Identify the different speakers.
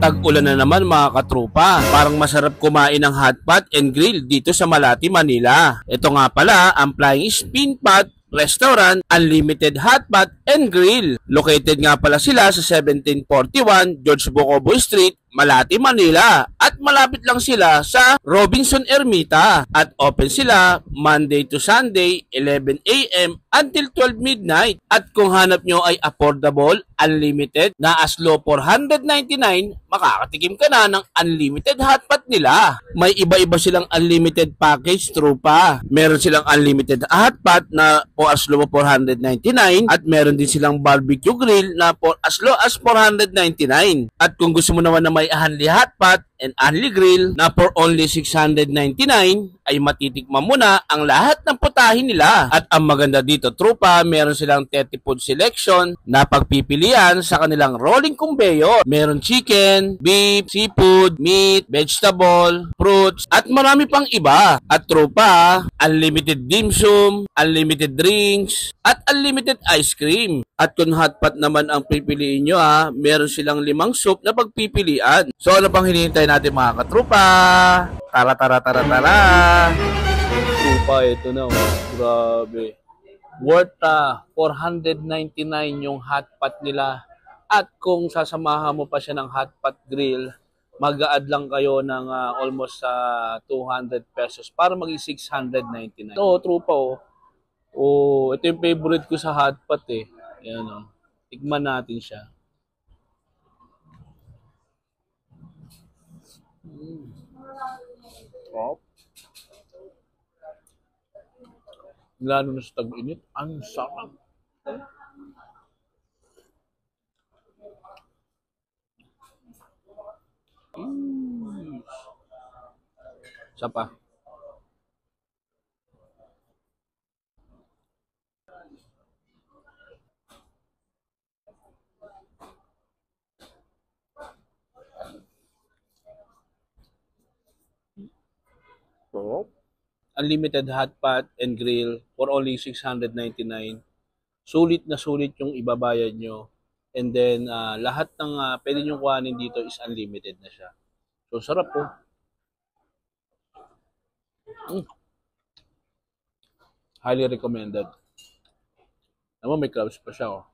Speaker 1: Tag-ulan na naman mga katrupa. Parang masarap kumain ng hotpot and grill dito sa Malati, Manila. Ito nga pala ang Flying Spin Pot Restaurant, Unlimited Hotpot and Grill. Located nga pala sila sa 1741 George Bocobo Street, Malati, Manila. At malapit lang sila sa Robinson Ermita. At open sila Monday to Sunday, 11 a.m. until 12 midnight. At kung hanap nyo ay affordable, unlimited, na as low 499, makakatikim ka na ng unlimited hotpot nila. May iba-iba silang unlimited package, trupa. Meron silang unlimited hotpot na for as low 499 at meron din silang barbecue grill na for as low as 499. At kung gusto mo naman na may unli hotpot and unli grill na for only 699 ay matitikman mo na ang lahat ng putahin nila. At ang maganda dito, trupa, meron silang 30 food selection na pagpipilian sa kanilang rolling conveyor. Meron chicken, beef, seafood, meat, vegetable, fruits, at marami pang iba. At trupa, unlimited dim sum, unlimited drinks, at unlimited ice cream. At kung hotpot naman ang pipiliin nyo meron silang 5 soup na pagpipilian. So ano pang hinihintay natin mga katrupa? Tara! Trupa, ito na grabe. Worth 499 yung hotpot nila. At kung sasamahan mo pa siya ng hotpot grill, mag-a-add lang kayo ng almost 200 pesos para maging 699. So, trupa ito yung favorite ko sa hotpot eh. Ayan Tikman natin siya. Lalo na sa tag-init, ang sarap. Isa pa. Unlimited hotpot and grill for only 699. Sulit na sulit yung ibabayad nyo. And then, lahat ng pwede nyo kuhanin dito is unlimited na siya. So, sarap po. Highly recommended. Naman may crabs pa siya